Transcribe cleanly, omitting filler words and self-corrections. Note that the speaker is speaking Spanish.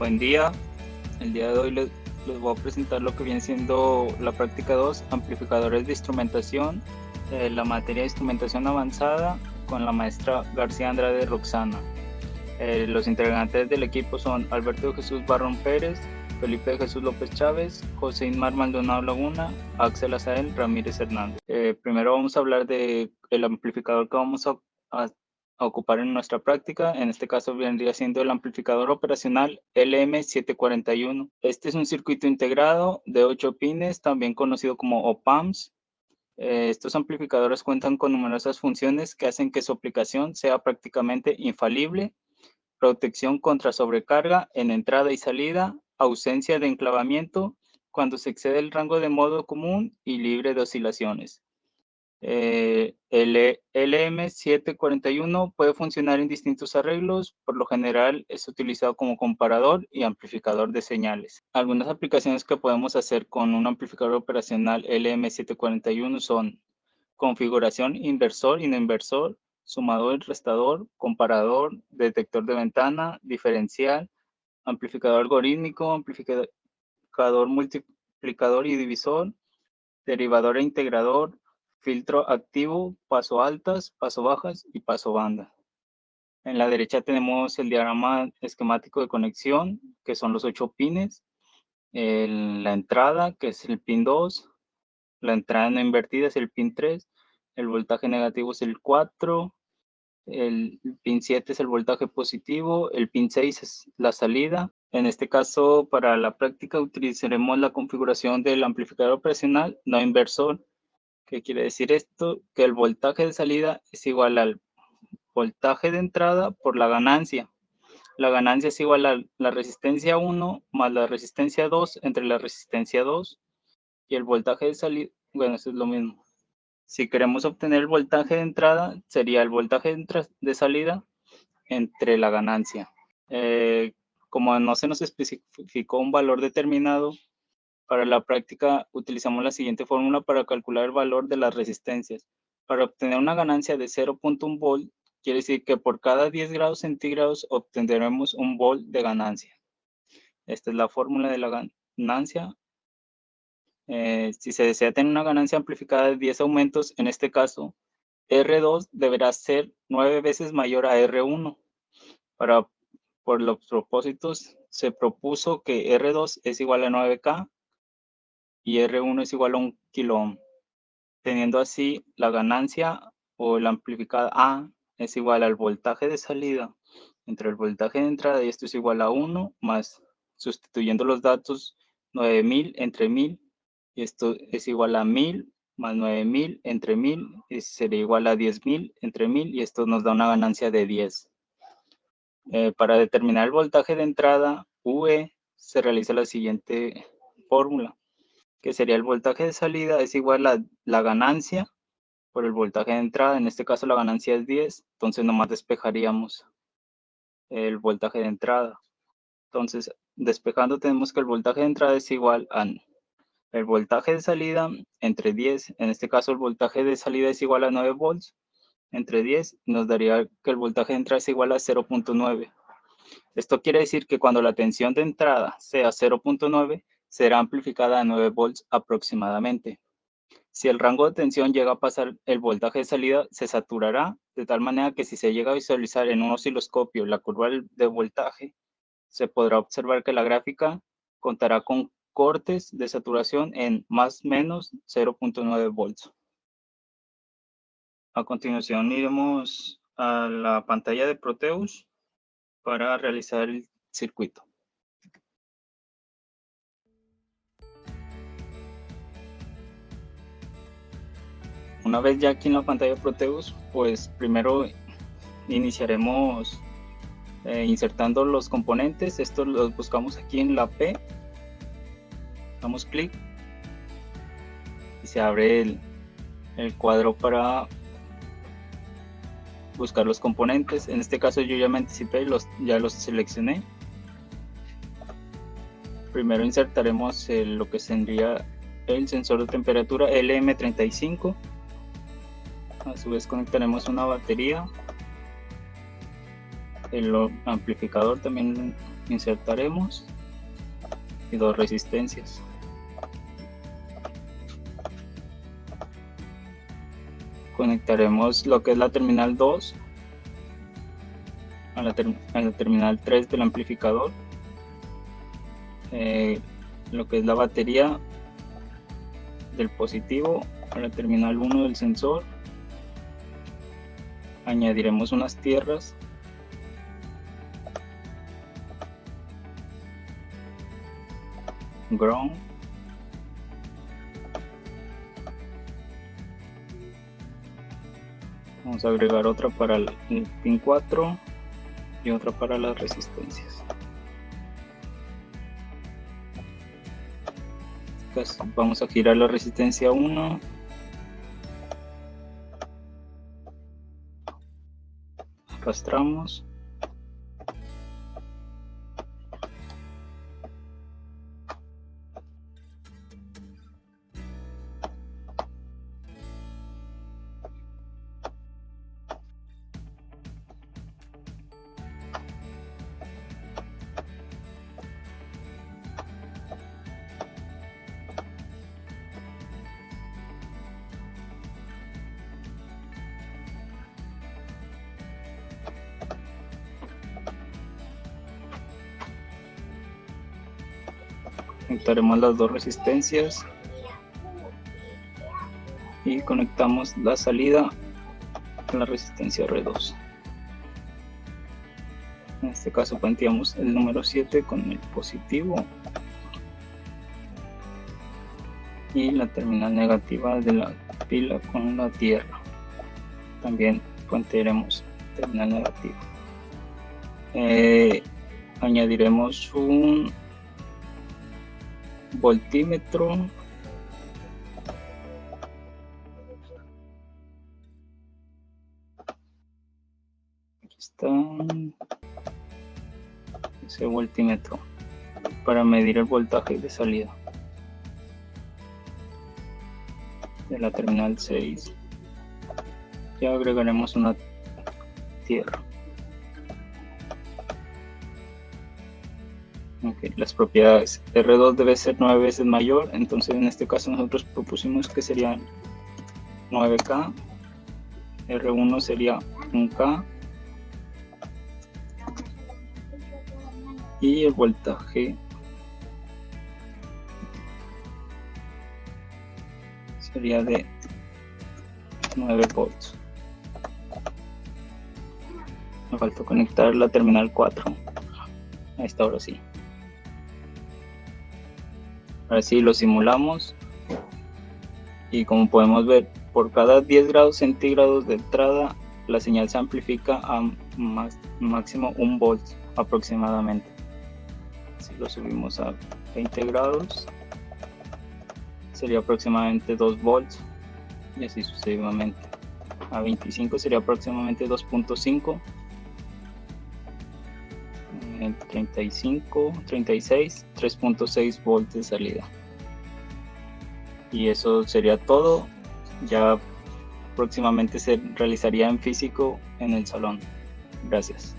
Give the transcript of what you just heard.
Buen día, el día de hoy les voy a presentar lo que viene siendo la práctica 2, amplificadores de instrumentación, la materia de instrumentación avanzada con la maestra García Andrade Roxana. Los integrantes del equipo son Alberto Jesús Barrón Pérez, Felipe Jesús López Chávez, José Inmar Maldonado Laguna, Axel Azael Ramírez Hernández. Primero vamos a hablar del amplificador que vamos a ocupar en nuestra práctica. En este caso vendría siendo el amplificador operacional LM741. Este es un circuito integrado de 8 pines, también conocido como OP-Amps. Estos amplificadores cuentan con numerosas funciones que hacen que su aplicación sea prácticamente infalible: protección contra sobrecarga en entrada y salida, ausencia de enclavamiento cuando se excede el rango de modo común y libre de oscilaciones. El LM741 puede funcionar en distintos arreglos. Por lo general es utilizado como comparador y amplificador de señales. Algunas aplicaciones que podemos hacer con un amplificador operacional LM741 son configuración inversor y no inversor, sumador y restador, comparador, detector de ventana, diferencial, amplificador algorítmico, amplificador multiplicador y divisor, derivador e integrador, filtro activo, paso altas, paso bajas y paso banda. En la derecha tenemos el diagrama esquemático de conexión, que son los 8 pines, la entrada, que es el pin 2, la entrada no invertida es el pin 3, el voltaje negativo es el 4, el pin 7 es el voltaje positivo, el pin 6 es la salida. En este caso, para la práctica utilizaremos la configuración del amplificador operacional no inversor. ¿Qué quiere decir esto? Que el voltaje de salida es igual al voltaje de entrada por la ganancia. La ganancia es igual a la resistencia 1 más la resistencia 2 entre la resistencia 2 y el voltaje de salida. Bueno, eso es lo mismo. Si queremos obtener el voltaje de entrada, sería el voltaje de salida entre la ganancia. Como no se nos especificó un valor determinado, para la práctica utilizamos la siguiente fórmula para calcular el valor de las resistencias. Para obtener una ganancia de 0.1 volt, quiere decir que por cada 10 grados centígrados obtendremos 1 volt de ganancia. Esta es la fórmula de la ganancia. Si se desea tener una ganancia amplificada de 10 aumentos, en este caso, R2 deberá ser 9 veces mayor a R1. Por los propósitos, se propuso que R2 es igual a 9K y R1 es igual a 1 kilo ohm, teniendo así la ganancia o el amplificado A es igual al voltaje de salida entre el voltaje de entrada, y esto es igual a 1 más, sustituyendo los datos, 9000 entre 1000, y esto es igual a 1000 más 9000 entre 1000, y sería igual a 10000 entre 1000, y esto nos da una ganancia de 10. Para determinar el voltaje de entrada, UE, se realiza la siguiente fórmula, que sería el voltaje de salida es igual a la ganancia por el voltaje de entrada. En este caso la ganancia es 10, entonces nomás despejaríamos el voltaje de entrada. Entonces, despejando tenemos que el voltaje de entrada es igual a el voltaje de salida entre 10, en este caso el voltaje de salida es igual a 9 volts, entre 10 nos daría que el voltaje de entrada es igual a 0.9. Esto quiere decir que cuando la tensión de entrada sea 0.9, será amplificada a 9 volts aproximadamente. Si el rango de tensión llega a pasar el voltaje de salida, se saturará, de tal manera que si se llega a visualizar en un osciloscopio la curva de voltaje, se podrá observar que la gráfica contará con cortes de saturación en más o menos 0.9 volts. A continuación iremos a la pantalla de Proteus para realizar el circuito. Una vez ya aquí en la pantalla de Proteus, pues primero iniciaremos insertando los componentes. Estos los buscamos aquí en la P, damos clic y se abre el cuadro para buscar los componentes. En este caso yo ya me anticipé, ya los seleccioné. Primero insertaremos lo que sería el sensor de temperatura LM35. A su vez conectaremos una batería. El amplificador también Insertaremos y 2 resistencias. Conectaremos lo que es la terminal 2 a la terminal 3 del amplificador, lo que es la batería del positivo a la terminal 1 del sensor. Añadiremos unas tierras ground, vamos a agregar otra para el pin 4 y otra para las resistencias. Pues vamos a girar la resistencia 1, arrastramos, conectaremos las 2 resistencias y conectamos la salida a la resistencia R2. En este caso planteamos el número 7 con el positivo y la terminal negativa de la pila con la tierra. También plantearemos terminal negativa. Añadiremos un voltímetro, aquí está ese voltímetro para medir el voltaje de salida de la terminal 6. Ya agregaremos una tierra. Okay, las propiedades, R2 debe ser 9 veces mayor, entonces en este caso nosotros propusimos que serían 9K, R1 sería 1K y el voltaje sería de 9 volts. Me faltó conectar la terminal 4. Ahí está, ahora sí. Ahora sí lo simulamos y como podemos ver, por cada 10 grados centígrados de entrada la señal se amplifica a máximo 1 volt aproximadamente. Si lo subimos a 20 grados sería aproximadamente 2 volts y así sucesivamente. A 25 sería aproximadamente 2.5, 35, 36, 3.6 volts de salida. Y eso sería todo. Ya próximamente se realizaría en físico en el salón. Gracias.